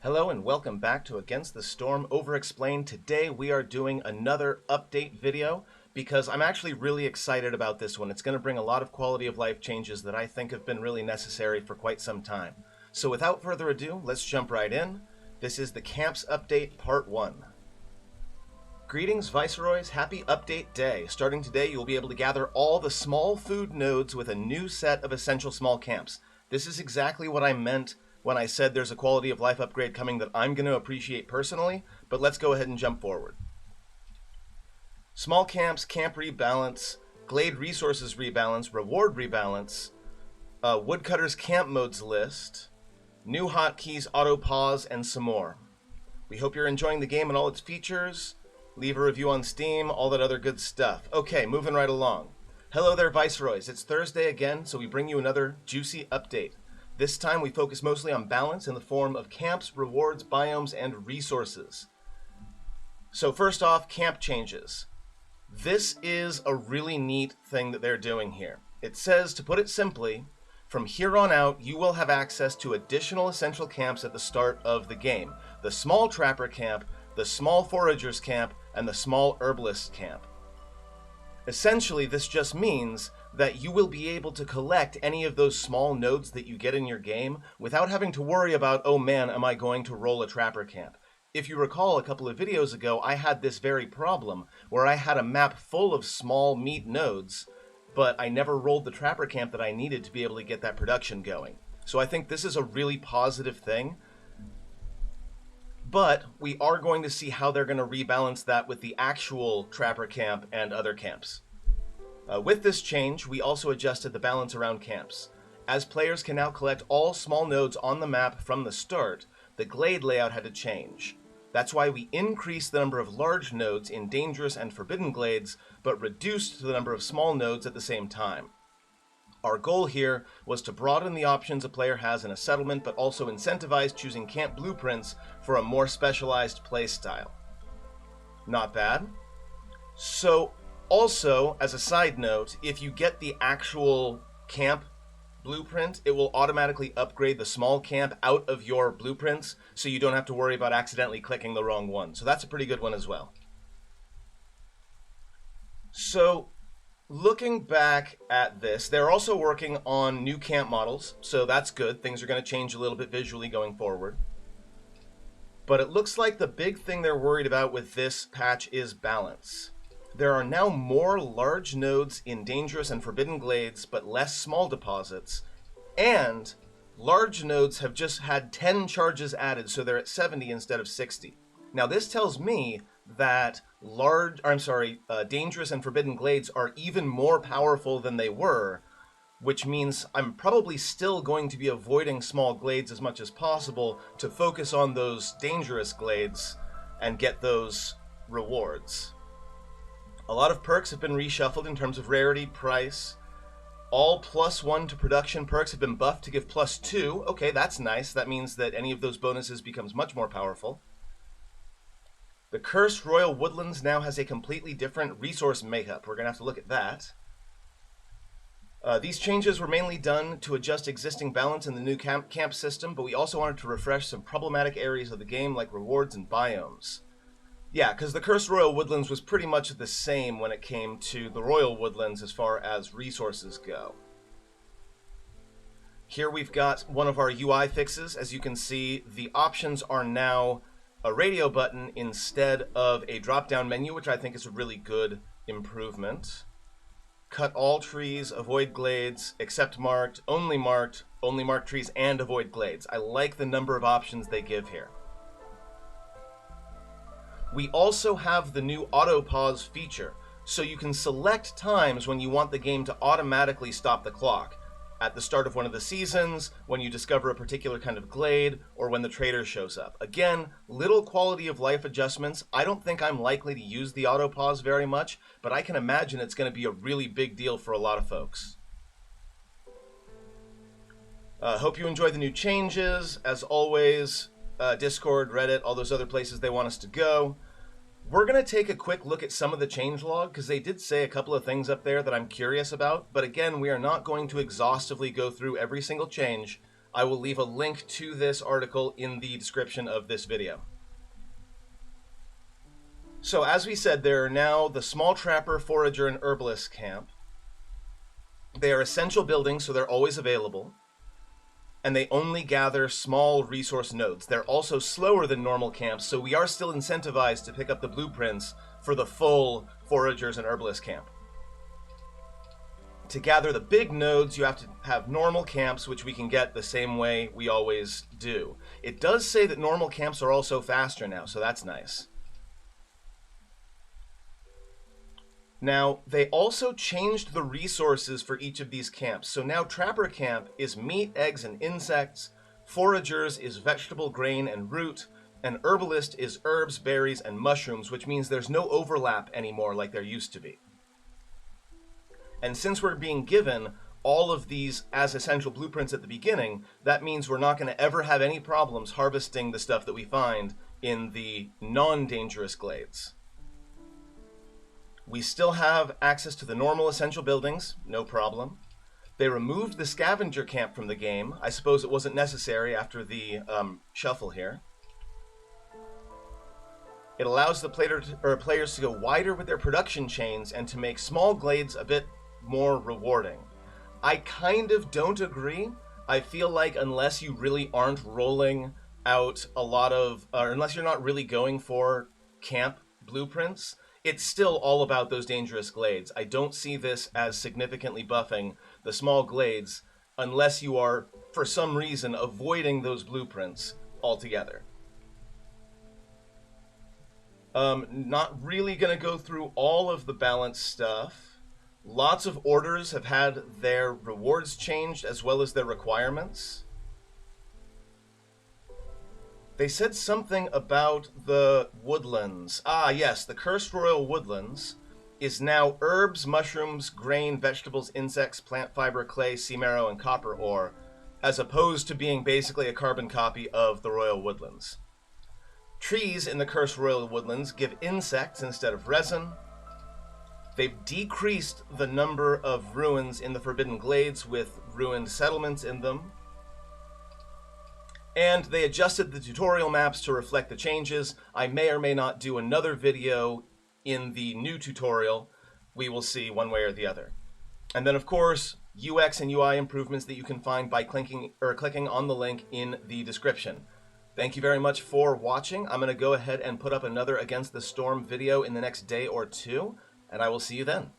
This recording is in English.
Hello and welcome back to Against the Storm Overexplained. Today we are doing another update video because I'm actually really excited about this one. It's going to bring a lot of quality of life changes that I think have been really necessary for quite some time. So without further ado, let's jump right in. This is the Camps Update Part 1. Greetings Viceroys, happy update day. Starting today you'll be able to gather all the small food nodes with a new set of essential small camps. This is exactly what I meant when I said there's a quality of life upgrade coming that I'm going to appreciate personally, but let's go ahead and jump forward. Small camps, camp rebalance, glade resources rebalance, reward rebalance, woodcutter's camp modes list, new hotkeys, auto pause, and some more. We hope you're enjoying the game and all its features. Leave a review on Steam, all that other good stuff. Okay, moving right along. Hello there Viceroys, it's Thursday again, so we bring you another juicy update. This time we focus mostly on balance in the form of camps, rewards, biomes, and resources. So first off, camp changes. This is a really neat thing that they're doing here. It says, to put it simply, from here on out you will have access to additional essential camps at the start of the game. The small trapper camp, the small foragers camp, and the small herbalist camp. Essentially, this just means that you will be able to collect any of those small nodes that you get in your game without having to worry about, oh man, am I going to roll a trapper camp? If you recall a couple of videos ago, I had this very problem where I had a map full of small meat nodes, but I never rolled the trapper camp that I needed to be able to get that production going. So I think this is a really positive thing. But we are going to see how they're going to rebalance that with the actual trapper camp and other camps. With this change, we also adjusted the balance around camps. As players can now collect all small nodes on the map from the start, the glade layout had to change. That's why we increased the number of large nodes in dangerous and forbidden glades, but reduced the number of small nodes at the same time. Our goal here was to broaden the options a player has in a settlement, but also incentivize choosing camp blueprints for a more specialized playstyle. Not bad. So, also, as a side note, if you get the actual camp blueprint, it will automatically upgrade the small camp out of your blueprints, so you don't have to worry about accidentally clicking the wrong one. So that's a pretty good one as well. So, looking back at this, they're also working on new camp models, so that's good. Things are going to change a little bit visually going forward. But it looks like the big thing they're worried about with this patch is balance. There are now more large nodes in dangerous and forbidden glades, but less small deposits, and large nodes have just had 10 charges added, so they're at 70 instead of 60. Now this tells me that dangerous and forbidden glades are even more powerful than they were, which means I'm probably still going to be avoiding small glades as much as possible to focus on those dangerous glades and get those rewards. A lot of perks have been reshuffled in terms of rarity, price. All +1 to production perks have been buffed to give +2. Okay, that's nice. That means that any of those bonuses becomes much more powerful. The Cursed Royal Woodlands now has a completely different resource makeup. We're going to have to look at that. These changes were mainly done to adjust existing balance in the new camp system, but we also wanted to refresh some problematic areas of the game like rewards and biomes. Yeah, because the Cursed Royal Woodlands was pretty much the same when it came to the Royal Woodlands as far as resources go. Here we've got one of our UI fixes. As you can see, the options are now a radio button instead of a drop-down menu, which I think is a really good improvement. Cut all trees, avoid glades, except marked, only marked trees, and avoid glades. I like the number of options they give here. We also have the new auto pause feature, so you can select times when you want the game to automatically stop the clock. At the start of one of the seasons, when you discover a particular kind of glade, or when the trader shows up. Again, little quality of life adjustments. I don't think I'm likely to use the auto pause very much, but I can imagine it's going to be a really big deal for a lot of folks. Hope you enjoy the new changes. As always, Discord, Reddit, all those other places they want us to go. We're going to take a quick look at some of the changelog, because they did say a couple of things up there that I'm curious about, but again, we are not going to exhaustively go through every single change. I will leave a link to this article in the description of this video. So as we said, there are now the small trapper, forager, and herbalist camp. They are essential buildings, so they're always available. And they only gather small resource nodes. They're also slower than normal camps, so we are still incentivized to pick up the blueprints for the full foragers and herbalist camp. To gather the big nodes, you have to have normal camps, which we can get the same way we always do. It does say that normal camps are also faster now, so that's nice. Now, they also changed the resources for each of these camps. So now Trapper Camp is meat, eggs, and insects. Foragers is vegetable, grain, and root. And Herbalist is herbs, berries, and mushrooms, which means there's no overlap anymore like there used to be. And since we're being given all of these as essential blueprints at the beginning, that means we're not going to ever have any problems harvesting the stuff that we find in the non-dangerous glades. We still have access to the normal essential buildings, no problem. They removed the scavenger camp from the game. I suppose it wasn't necessary after the shuffle here. It allows the players to go wider with their production chains and to make small glades a bit more rewarding. I kind of don't agree. I feel like unless you really aren't rolling out a lot of, or unless you're not really going for camp blueprints, it's still all about those dangerous glades. I don't see this as significantly buffing the small glades unless you are, for some reason, avoiding those blueprints altogether. Not really going to go through all of the balance stuff. Lots of orders have had their rewards changed as well as their requirements. They said something about the woodlands. Ah, yes, the Cursed Royal Woodlands is now herbs, mushrooms, grain, vegetables, insects, plant fiber, clay, sea marrow, and copper ore, as opposed to being basically a carbon copy of the Royal Woodlands. Trees in the Cursed Royal Woodlands give insects instead of resin. They've decreased the number of ruins in the Forbidden Glades with ruined settlements in them. And they adjusted the tutorial maps to reflect the changes. I may or may not do another video in the new tutorial. We will see one way or the other. And then, of course, UX and UI improvements that you can find by clicking on the link in the description. Thank you very much for watching. I'm going to go ahead and put up another Against the Storm video in the next day or two, and I will see you then.